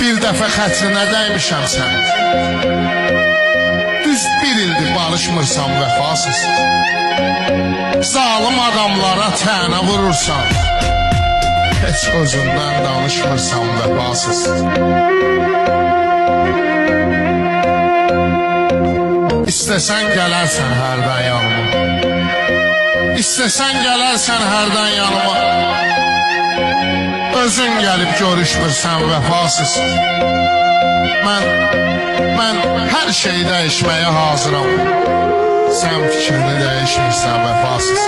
bir dəfə xətrinə dəymişəm sən. Düz bir ildir barışmırsan vəfasız. Zalim adamlara tənə vurursan. Heç özündən danışmırsan vəfasız. İstəsən gələrsən hərdən yanıma. İstəsən gələrsən hərdən yanıma. Özün gəlib görüşmürsən vəfasız. Mən hər şeyi dəyişməyə hazıram. Sən fikrini dəyişmirsən vəfasız.